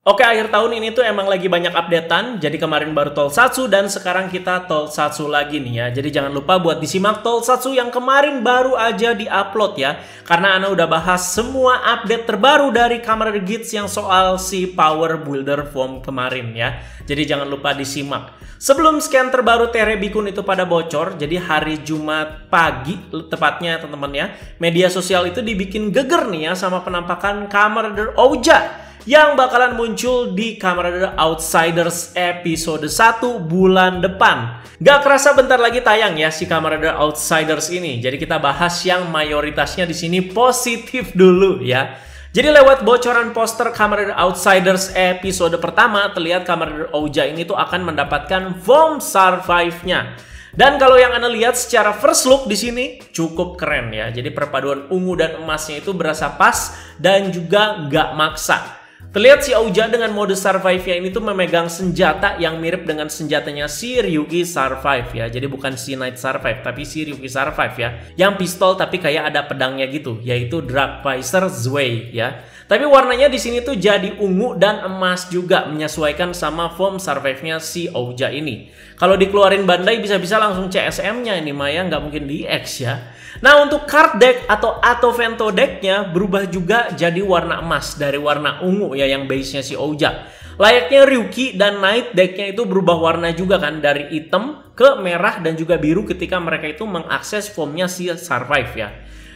Oke, akhir tahun ini tuh emang lagi banyak updatean. Jadi kemarin baru Tokusatsu dan sekarang kita Tokusatsu lagi nih ya. Jadi jangan lupa buat disimak Tokusatsu yang kemarin baru aja diupload ya. Karena Ana udah bahas semua update terbaru dari Kamen Rider Geats yang soal si Power Builder Form kemarin ya. Jadi jangan lupa disimak. Sebelum scan terbaru Terebikun itu pada bocor, jadi hari Jumat pagi tepatnya teman-teman ya, media sosial itu dibikin geger nih ya sama penampakan Kamen Rider Ouja yang bakalan muncul di Kamen Rider Outsiders episode 1 bulan depan. Gak kerasa bentar lagi tayang ya si Kamen Rider Outsiders ini. Jadi kita bahas yang mayoritasnya di sini positif dulu ya. Jadi lewat bocoran poster Kamen Rider Outsiders episode pertama, terlihat Kamen Rider Ouja ini tuh akan mendapatkan Form Survive-nya. Dan kalau yang Anda lihat secara first look di sini cukup keren ya. Jadi perpaduan ungu dan emasnya itu berasa pas dan juga nggak maksa. Terlihat si Ouja dengan mode Survive-nya ini tuh memegang senjata yang mirip dengan senjatanya si Ryuki Survive ya. Jadi bukan si Knight Survive, tapi si Ryuki Survive ya. Yang pistol tapi kayak ada pedangnya gitu, yaitu Dragvisor Zwei ya. Tapi warnanya di sini tuh jadi ungu dan emas juga, menyesuaikan sama form Survive-nya si Ouja ini. Kalau dikeluarin Bandai bisa-bisa langsung CSM-nya ini Maya, nggak mungkin di X ya. Nah untuk card deck atau Vento decknya berubah juga jadi warna emas dari warna ungu ya yang base-nya si Ouja. Layaknya Ryuki dan Knight decknya itu berubah warna juga kan dari hitam ke merah dan juga biru ketika mereka itu mengakses formnya si Survive ya.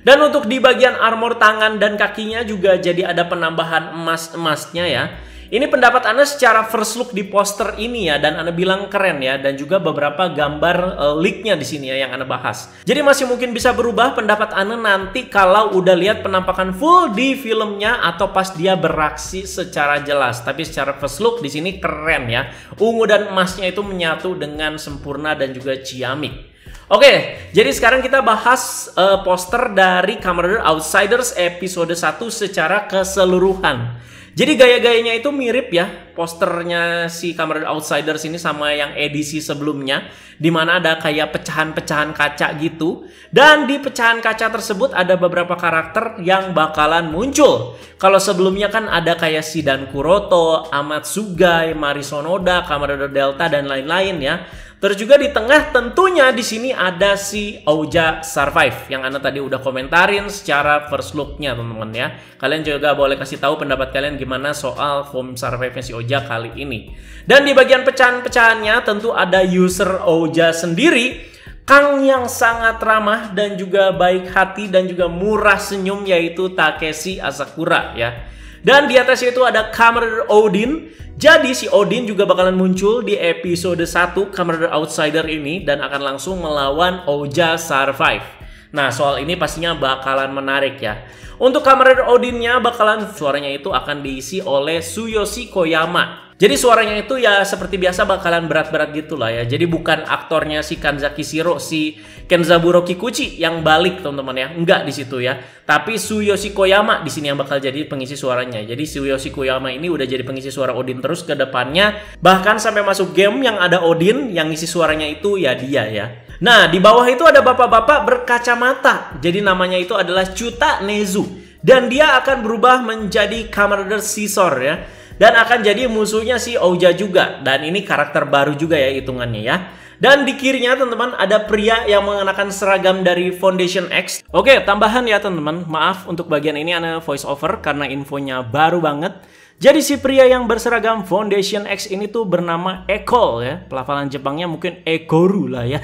Dan untuk di bagian armor tangan dan kakinya juga jadi ada penambahan emas-emasnya ya. Ini pendapat Anda secara first look di poster ini ya, dan Anda bilang keren ya, dan juga beberapa gambar leak-nya di sini ya yang Anda bahas. Jadi masih mungkin bisa berubah pendapat Anda nanti kalau udah lihat penampakan full di filmnya atau pas dia beraksi secara jelas. Tapi secara first look di sini keren ya. Ungu dan emasnya itu menyatu dengan sempurna dan juga ciamik. Oke, jadi sekarang kita bahas poster dari Kamen Rider Outsiders episode 1 secara keseluruhan. Jadi gaya-gayanya itu mirip ya posternya si Kamen Rider Outsiders ini sama yang edisi sebelumnya, dimana ada kayak pecahan-pecahan kaca gitu. Dan di pecahan kaca tersebut ada beberapa karakter yang bakalan muncul. Kalau sebelumnya kan ada kayak si Dan Kuroto, Amatsugai, Mari Sonoda, Kamen Rider Delta dan lain-lain ya. Terus juga di tengah tentunya di sini ada si Ouja Survive yang Anda tadi udah komentarin secara first look-nya teman-teman ya. Kalian juga boleh kasih tahu pendapat kalian gimana soal form Survive-nya si Ouja kali ini. Dan di bagian pecahan-pecahannya tentu ada user Ouja sendiri, Kang yang sangat ramah dan juga baik hati dan juga murah senyum, yaitu Takeshi Asakura ya. Dan di atasnya itu ada Kamen Rider Odin. Jadi si Odin juga bakalan muncul di episode 1 Kamen Rider Outsider ini dan akan langsung melawan Ouja Survive. Nah soal ini pastinya bakalan menarik ya. Untuk Kamen Rider Odinnya bakalan suaranya itu akan diisi oleh Tsuyoshi Koyama. Jadi suaranya itu ya seperti biasa bakalan berat-berat gitu lah ya. Jadi bukan aktornya si Kanzaki Shiro, si Kenzaburo Kikuchi yang balik teman-teman ya. Enggak di situ ya. Tapi Tsuyoshi Koyama di sini yang bakal jadi pengisi suaranya. Jadi Tsuyoshi Koyama ini udah jadi pengisi suara Odin terus ke depannya. Bahkan sampai masuk game yang ada Odin yang ngisi suaranya itu ya dia ya. Nah di bawah itu ada bapak-bapak berkacamata. Jadi namanya itu adalah Chuta Nezu. Dan dia akan berubah menjadi Kamen Rider Scizor ya. Dan akan jadi musuhnya si Ouja juga. Dan ini karakter baru juga ya hitungannya ya. Dan di kirinya teman-teman ada pria yang mengenakan seragam dari Foundation X. Oke, tambahan ya teman-teman. Maaf untuk bagian ini Ana voice over karena infonya baru banget. Jadi si pria yang berseragam Foundation X ini tuh bernama Ekol ya. Pelafalan Jepangnya mungkin Ekoru lah ya.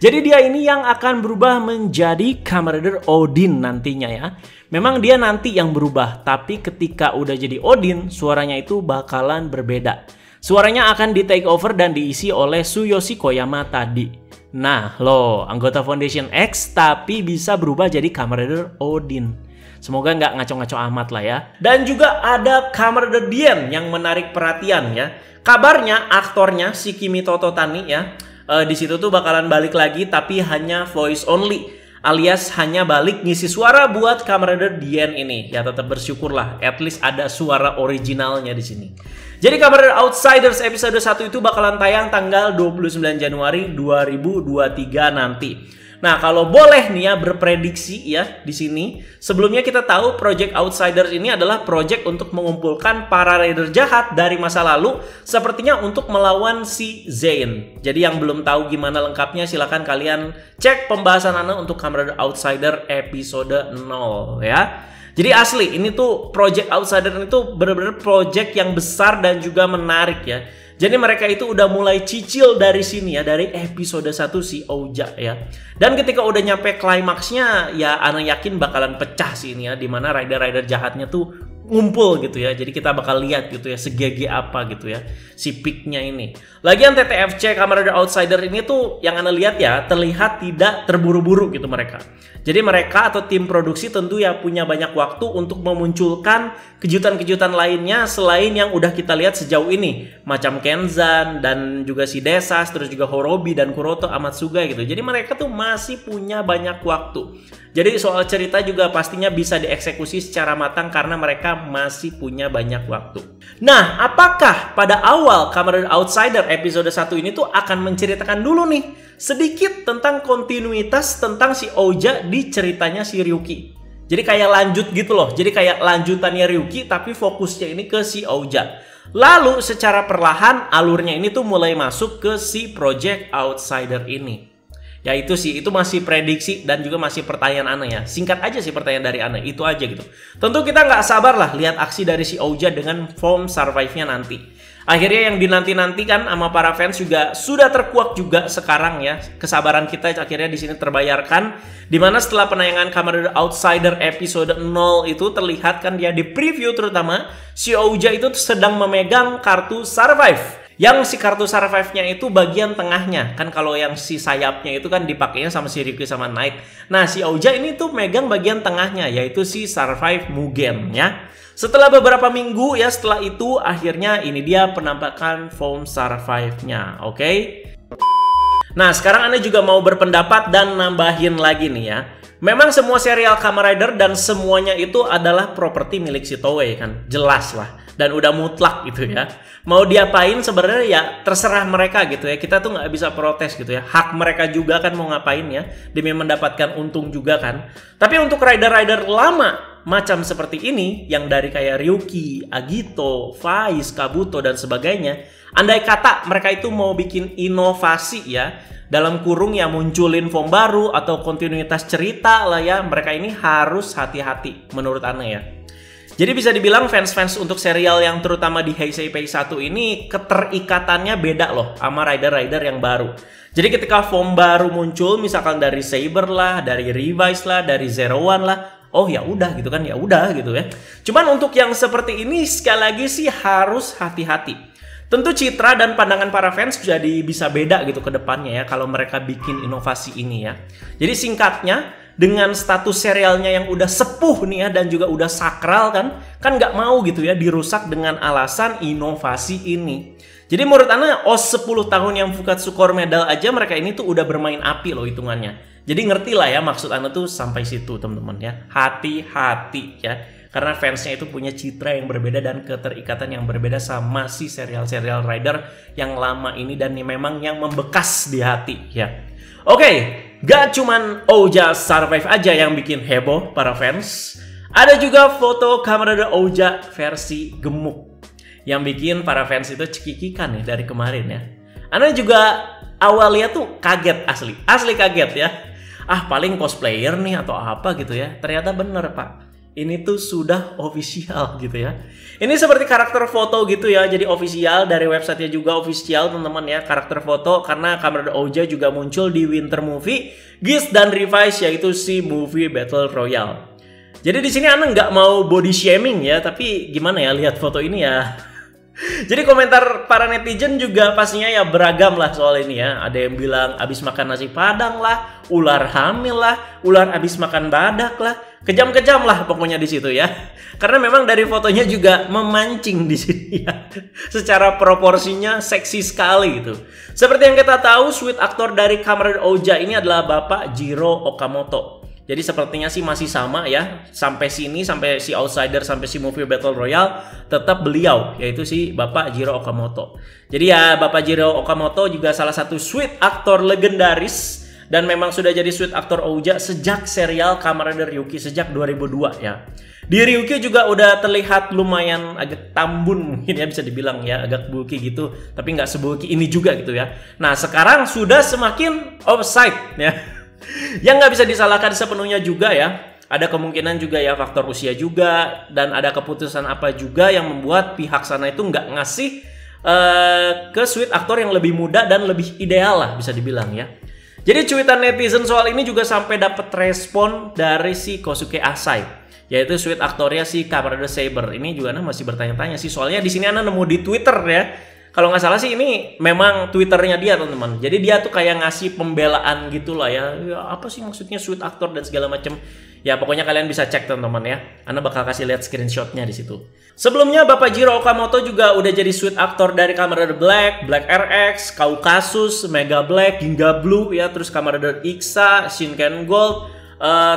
Jadi dia ini yang akan berubah menjadi Kamen Rider Odin nantinya ya. Memang dia nanti yang berubah, tapi ketika udah jadi Odin, suaranya itu bakalan berbeda. Suaranya akan di take over dan diisi oleh Tsuyoshi Koyama tadi. Nah, loh, anggota Foundation X tapi bisa berubah jadi Kamen Rider Odin. Semoga nggak ngaco-ngaco amat lah ya. Dan juga ada Kamen Rider Dien yang menarik perhatian ya. Kabarnya aktornya si Kimito Totani ya, di situ tuh bakalan balik lagi tapi hanya voice only, alias hanya balik ngisi suara buat Kamen Rider Dien ini. Ya tetap bersyukurlah, at least ada suara originalnya di sini. Jadi Kamen Rider Outsiders episode 1 itu bakalan tayang tanggal 29 Januari 2023 nanti. Nah, kalau boleh nih ya berprediksi ya di sini, sebelumnya kita tahu Project Outsiders ini adalah project untuk mengumpulkan para rider jahat dari masa lalu, sepertinya untuk melawan si Zain. Jadi yang belum tahu gimana lengkapnya, silahkan kalian cek pembahasan Ana untuk Kamen Rider Outsider episode 0 ya. Jadi asli ini tuh Project Outsider itu bener-bener project yang besar dan juga menarik ya. Jadi mereka itu udah mulai cicil dari sini ya, dari episode 1 si Ouja ya. Dan ketika udah nyampe klimaksnya ya Ana yakin bakalan pecah sih ini ya, dimana rider-rider jahatnya tuh ngumpul gitu ya. Jadi kita bakal lihat gitu ya segege apa gitu ya si peaknya ini. Lagian TTFC Kamen Rider Outsider ini tuh yang Ana lihat ya terlihat tidak terburu-buru gitu mereka. Jadi mereka atau tim produksi tentu ya punya banyak waktu untuk memunculkan kejutan-kejutan lainnya selain yang udah kita lihat sejauh ini. Macam Kenzan dan juga si Desas, terus juga Horobi dan Kuroto Amatsuga gitu. Jadi mereka tuh masih punya banyak waktu. Jadi soal cerita juga pastinya bisa dieksekusi secara matang karena mereka masih punya banyak waktu. Nah, apakah pada awal Kamen Rider Outsider episode 1 ini tuh akan menceritakan dulu nih sedikit tentang kontinuitas tentang si Ouja di ceritanya si Ryuki. Jadi kayak lanjut gitu loh. Jadi kayak lanjutannya Ryuki tapi fokusnya ini ke si Ouja. Lalu secara perlahan alurnya ini tuh mulai masuk ke si Project Outsider ini. Ya itu sih, itu masih prediksi dan juga masih pertanyaan Ana ya. Singkat aja sih pertanyaan dari Ana, itu aja gitu. Tentu kita nggak sabar lah lihat aksi dari si Ouja dengan form survive-nya nanti. Akhirnya yang dinanti-nantikan sama para fans juga sudah terkuak juga sekarang ya. Kesabaran kita akhirnya di sini terbayarkan. Dimana setelah penayangan Kamen Rider Outsider episode 0 itu terlihat kan dia di preview terutama si Ouja itu sedang memegang kartu survive. Yang si kartu survive-nya itu bagian tengahnya. Kan kalau yang si sayapnya itu kan dipakainya sama si Ryuki sama Night. Nah si Ouja ini tuh megang bagian tengahnya yaitu si survive Mugen ya. Setelah beberapa minggu ya setelah itu akhirnya ini dia penampakan form survive-nya. Oke. Nah sekarang Anda juga mau berpendapat dan nambahin lagi nih ya. Memang semua serial Kamen Rider dan semuanya itu adalah properti milik si Toei kan. Jelas lah. Dan udah mutlak gitu ya. Mau diapain sebenarnya ya terserah mereka gitu ya. Kita tuh nggak bisa protes gitu ya. Hak mereka juga kan mau ngapain ya. Demi mendapatkan untung juga kan. Tapi untuk rider-rider lama macam seperti ini. Yang dari kayak Ryuki, Agito, Faiz, Kabuto dan sebagainya. Andai kata mereka itu mau bikin inovasi ya. Dalam kurung ya munculin form baru atau kontinuitas cerita lah ya. Mereka ini harus hati-hati menurut Ana ya. Jadi bisa dibilang fans-fans untuk serial yang terutama di Heisei Pei 1 ini keterikatannya beda loh sama rider-rider yang baru. Jadi ketika form baru muncul misalkan dari Saber lah, dari Revise lah, dari Zero One lah, oh ya udah gitu kan, ya udah gitu ya. Cuman untuk yang seperti ini sekali lagi sih harus hati-hati. Tentu citra dan pandangan para fans jadi bisa beda gitu ke depannya ya kalau mereka bikin inovasi ini ya. Jadi singkatnya, dengan status serialnya yang udah sepuh nih ya dan juga udah sakral kan nggak mau gitu ya dirusak dengan alasan inovasi ini. Jadi menurut Ana 10 tahun yang Fukatsu Core Medal aja mereka ini tuh udah bermain api loh hitungannya. Jadi ngerti lah ya maksud Ana tuh sampai situ teman-teman ya. Hati-hati ya. Karena fansnya itu punya citra yang berbeda dan keterikatan yang berbeda sama si serial-serial rider yang lama ini dan memang yang membekas di hati ya. Oke, gak cuman Ouja survive aja yang bikin heboh para fans. Ada juga foto Kamen Rider Ouja versi gemuk yang bikin para fans itu cekikikan nih dari kemarin ya. Ana juga awalnya tuh kaget asli kaget ya. Ah paling cosplayer nih atau apa gitu ya. Ternyata bener pak. Ini tuh sudah official gitu ya. Ini seperti karakter foto gitu ya. Jadi official dari websitenya juga official teman-teman ya. Karakter foto karena Kamen Rider Ouja juga muncul di Winter Movie, Geats dan Revise yaitu si movie Battle Royale. Jadi di sini Ana nggak mau body shaming ya. Tapi gimana ya lihat foto ini ya. Jadi komentar para netizen juga pastinya ya beragam lah soal ini ya. Ada yang bilang abis makan nasi padang lah, ular hamil lah, ular abis makan badak lah. Kejam-kejam lah pokoknya di situ ya. Karena memang dari fotonya juga memancing di sini ya. Secara proporsinya seksi sekali gitu. Seperti yang kita tahu, sweet aktor dari Kamen Rider Ouja ini adalah Bapak Jiro Okamoto. Jadi sepertinya sih masih sama ya, sampai sini, sampai si Outsider, sampai si movie Battle Royale, tetap beliau, yaitu si Bapak Jiro Okamoto. Jadi ya, Bapak Jiro Okamoto juga salah satu suite aktor legendaris, dan memang sudah jadi suite aktor Ouja sejak serial Kamen Rider Ryuki sejak 2002 ya. Di Ryuki juga udah terlihat lumayan agak tambun mungkin ya, bisa dibilang ya, agak bulky gitu, tapi nggak sebulky ini juga gitu ya. Nah sekarang sudah semakin offside ya. Yang nggak bisa disalahkan sepenuhnya juga ya. Ada kemungkinan juga ya faktor usia juga, dan ada keputusan apa juga yang membuat pihak sana itu nggak ngasih ke suite aktor yang lebih muda dan lebih ideal lah bisa dibilang ya. Jadi cuitan netizen soal ini juga sampai dapat respon dari si Kosuke Asai, yaitu suite aktornya si Kamen Rider Saber. Ini juga masih bertanya-tanya sih, soalnya di sini nemu di Twitter ya. Kalau nggak salah sih ini memang Twitternya dia teman-teman. Jadi dia tuh kayak ngasih pembelaan gitu lah ya. Ya apa sih maksudnya suite aktor dan segala macam. Ya pokoknya kalian bisa cek teman-teman ya. Ana bakal kasih lihat screenshotnya di situ. Sebelumnya Bapak Jiro Okamoto juga udah jadi suite aktor dari Kamen Rider Black, Black RX, Kaukasus, Mega Black, Ginga Blue ya, terus Kamen Rider Ixa, Shinken Gold,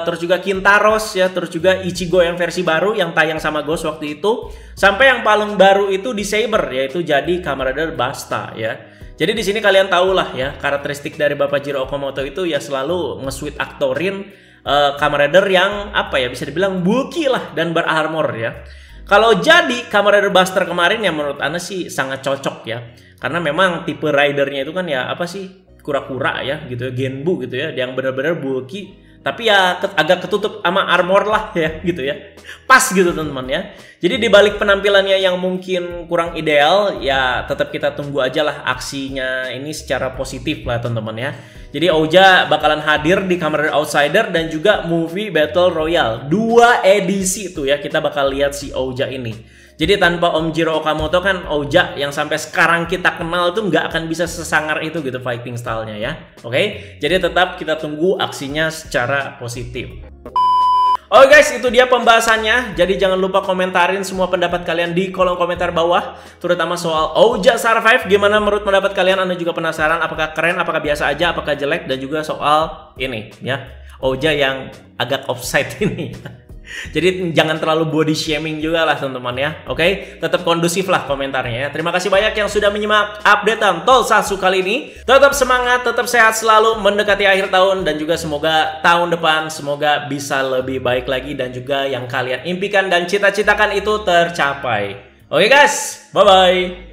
terus juga Kintaros ya, terus juga Ichigo yang versi baru yang tayang sama Ghost waktu itu, sampai yang paling baru itu di Saber, yaitu jadi Kamen Rider Basta ya. Jadi di sini kalian tahu lah ya, karakteristik dari Bapak Jiro Okamoto itu ya selalu nge-suite aktorin Kamen Rider yang apa ya, bisa dibilang bulky lah dan berarmor ya. Kalau jadi Kamen Rider Buster kemarin ya menurut Ana sih sangat cocok ya, karena memang tipe ridernya itu kan ya apa sih, kura-kura ya gitu ya, Genbu gitu ya, yang benar-benar bulky tapi ya agak ketutup sama armor lah ya gitu ya, pas gitu teman-teman ya. Jadi dibalik penampilannya yang mungkin kurang ideal ya, tetap kita tunggu aja lah aksinya ini secara positif lah teman-teman ya. Jadi Ouja bakalan hadir di Kamen Rider Outsider dan juga movie Battle Royale 2 edisi tuh ya, kita bakal lihat si Ouja ini. Jadi tanpa Om Jiro Okamoto kan Ouja yang sampai sekarang kita kenal tuh nggak akan bisa sesangar itu gitu fighting stylenya ya. Oke, jadi tetap kita tunggu aksinya secara positif. Oke guys, itu dia pembahasannya. Jadi jangan lupa komentarin semua pendapat kalian di kolom komentar bawah, terutama soal Ouja Survive. Gimana menurut pendapat kalian? Anda juga penasaran apakah keren, apakah biasa aja, apakah jelek, dan juga soal ini ya, Ouja yang agak offside ini. Jadi jangan terlalu body shaming juga lah teman-teman ya. Oke, tetap kondusif lah komentarnya ya. Terima kasih banyak yang sudah menyimak updatean Tokusatsu kali ini. Tetap semangat, tetap sehat selalu mendekati akhir tahun, dan juga semoga tahun depan semoga bisa lebih baik lagi, dan juga yang kalian impikan dan cita-citakan itu tercapai. Oke guys, bye bye.